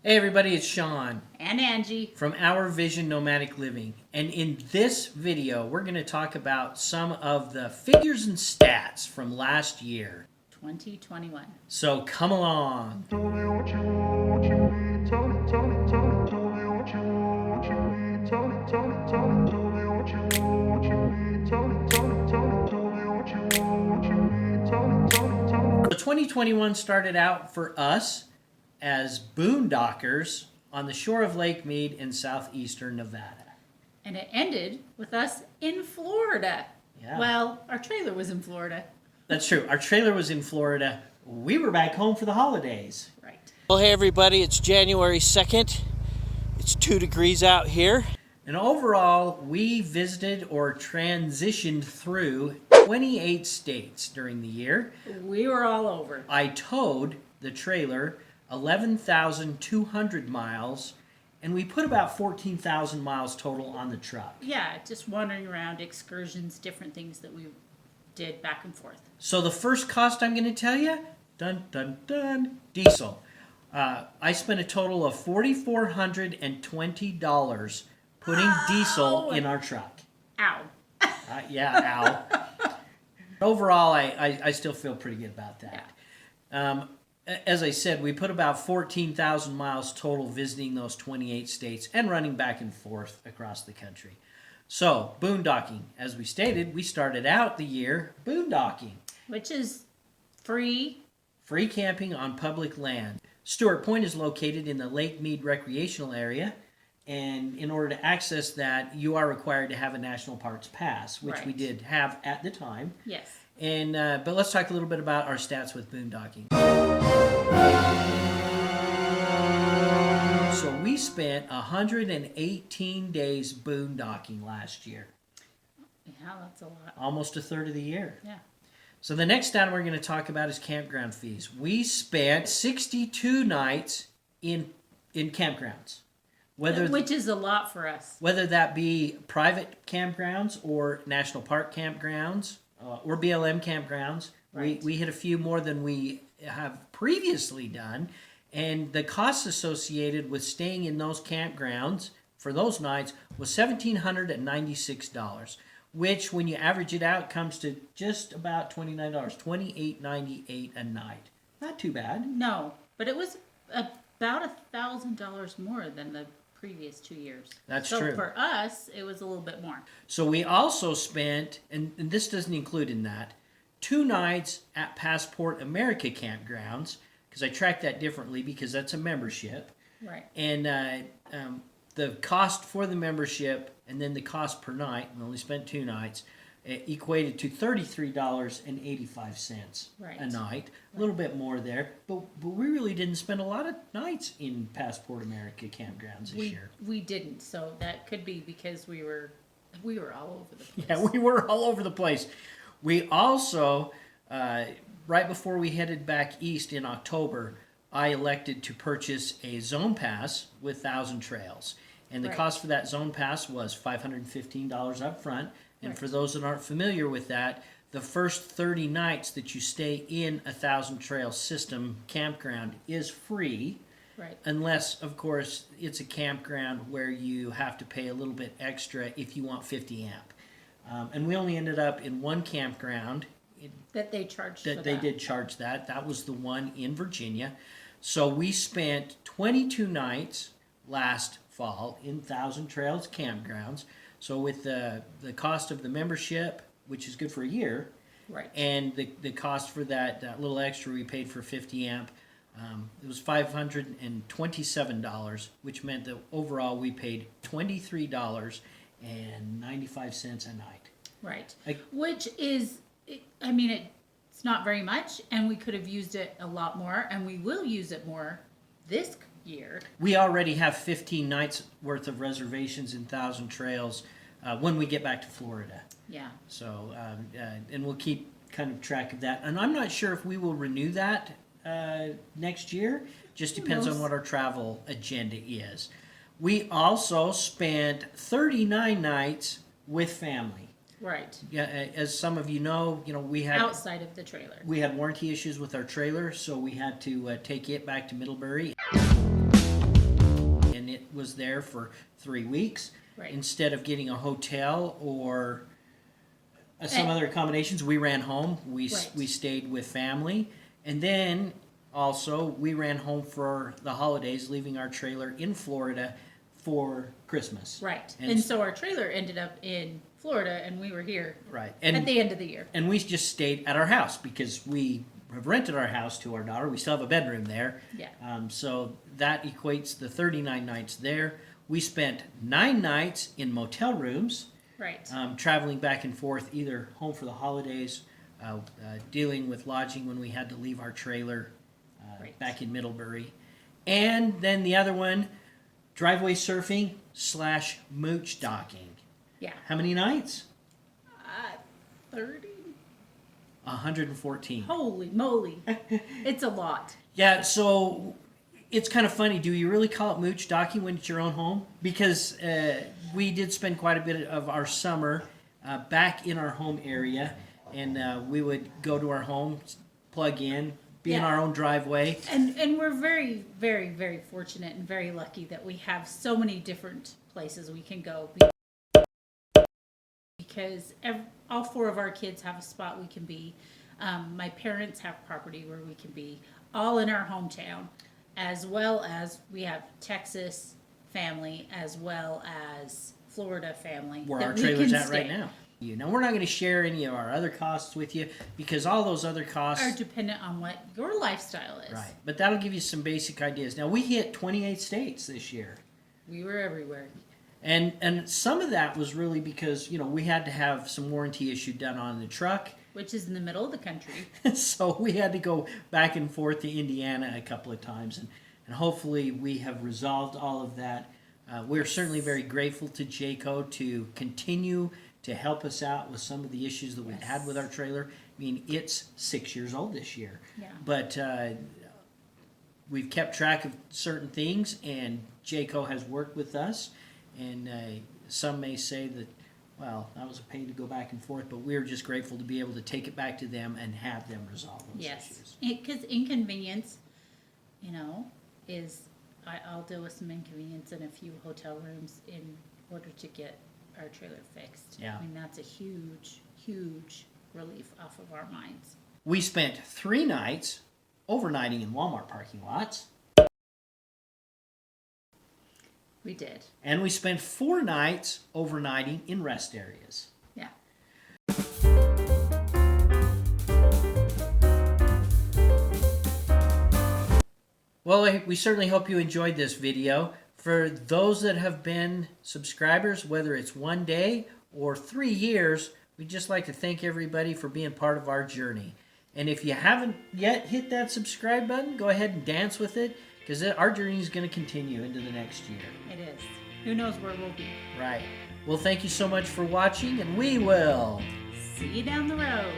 Hey everybody, it's Sean And Angie from Our Vision Nomadic Living. And in this video, we're going to talk about some of the figures and stats from last year. 2021. So come along. So 2021 started out for us as boondockers on the shore of Lake Mead in southeastern Nevada. And it ended with us in Florida. Yeah. Well, our trailer was in Florida. That's true. Our trailer was in Florida. We were back home for the holidays. Right. Well, hey everybody, it's January 2nd. It's 2 degrees out here. And overall, we visited or transitioned through 28 states during the year. We were all over. I towed the trailer 11,200 miles, and we put about 14,000 miles total on the truck. Yeah, just wandering around, excursions, different things that we did back and forth. So the first cost I'm going to tell you, dun dun dun, diesel. I spent a total of $4,420 putting diesel in our truck. Ow. Yeah, ow. Overall, I still feel pretty good about that. Yeah. As I said, we put about 14,000 miles total visiting those 28 states and running back and forth across the country. So, boondocking. As we stated, we started out the year boondocking. Which is free. Free camping on public land. Stewart Point is located in the Lake Mead recreational area, and in order to access that, you are required to have a National Parks Pass, which we did have at the time. Yes. And but let's talk a little bit about our stats with boondocking. So we spent 118 days boondocking last year. Yeah, that's a lot. Almost a third of the year. Yeah. So the next stat we're going to talk about is campground fees. We spent 62 nights in campgrounds. Which is a lot for us. Whether that be private campgrounds or national park campgrounds or BLM campgrounds. Right. We hit a few more than we have previously done. And the costs associated with staying in those campgrounds for those nights was $1,796, which when you average it out comes to just about $29, $28.98 a night. Not too bad. No, but it was about $1,000 more than the previous 2 years. That's true. true. So for us, it was a little bit more. So we also spent, and this doesn't include in that, 2 nights at Passport America campgrounds, because I track that differently because that's a membership. Right. And the cost for the membership and then the cost per night, we only spent 2 nights, equated to $33.85 a night. A little bit more there, but we really didn't spend a lot of nights in Passport America campgrounds this year. We didn't, so that could be because we were all over the place. Yeah, we were all over the place. We also, right before we headed back east in October, I elected to purchase a zone pass with 1,000 trails. And the cost for that zone pass was $515 up front. And for those that aren't familiar with that, the first 30 nights that you stay in a 1,000 trail system campground is free. Right. Unless, of course, it's a campground where you have to pay a little bit extra if you want 50 amp. And we only ended up in one campground. That they charged that they did charge that. That was the one in Virginia. So we spent 22 nights last fall in 1,000 Trails campgrounds. So with the cost of the membership, which is good for a year, right, and the cost for that little extra we paid for 50 amp, it was $527, which meant that overall we paid $23.95 a night. Right. Which is, I mean, it's not very much, and we could have used it a lot more, and we will use it more this year. We already have 15 nights worth of reservations in 1,000 Trails when we get back to Florida. Yeah. So, and we'll keep kind of track of that. And I'm not sure if we will renew that next year. Just depends on what our travel agenda is. We also spent 39 nights with family. Right. Yeah, as some of you know, we had outside of the trailer. We had warranty issues with our trailer, so we had to take it back to Middlebury. was there for 3 weeks. Right. Instead of getting a hotel or some And- other accommodations, we ran home. We Right. stayed with family. And then also we ran home for the holidays, leaving our trailer in Florida for Christmas. Right. And And so our trailer ended up in Florida, and we were here Right. at the end of the year. And we just stayed at our house because we have rented our house to our daughter. We still have a bedroom there. Yeah. So that equates the 39 nights there. We spent 9 nights in motel rooms, Right. traveling back and forth, either home for the holidays, dealing with lodging when we had to leave our trailer Right. back in Middlebury. And then the other one, driveway surfing / Moochdocking. Yeah. How many nights? 30? 114. Holy moly. It's a lot. Yeah, so it's kind of funny. Do you really call it Moochdocking when it's your own home? Because we did spend quite a bit of our summer back in our home area, and we would go to our home, plug in, be in Yeah. our own driveway. And we're very, very, very fortunate and very lucky that we have so many different places we can go. Because all 4 of our kids have a spot we can be. My parents have property where we can be, all in our hometown, as well as we have Texas family, as well as Florida family. Where that our we trailer's can at right stay. now. You know, we're not going to share any of our other costs with you because all those other costs Are dependent on what your lifestyle is. right. But that'll give you some basic ideas. Now we hit 28 states this year. We were everywhere. And some of that was really because, you know, we had to have some warranty issue done on the truck. Which is in the middle of the country. So we had to go back and forth to Indiana a couple of times. And hopefully we have resolved all of that. We're certainly very grateful to Jayco to continue to help us out with some of the issues that we've had with our trailer. I mean, it's 6 years old this year. Yeah. But we've kept track of certain things, and Jayco has worked with us. And some may say that, well, that was a pain to go back and forth, but we're just grateful to be able to take it back to them and have them resolve those Yes. issues. Because inconvenience, is I'll deal with some inconvenience in a few hotel rooms in order to get our trailer fixed. Yeah. I mean, that's a huge, huge relief off of our minds. We spent 3 nights overnighting in Walmart parking lots, We did. and we spent 4 nights overnighting in rest areas. Yeah. Well, we certainly hope you enjoyed this video. For those that have been subscribers, whether it's 1 day or 3 years, we'd just like to thank everybody for being part of our journey. And if you haven't yet hit that subscribe button, go ahead and dance with it, because our journey is going to continue into the next year. It is. Who knows where we'll be. Right. Well, thank you so much for watching, and we will See you down the road.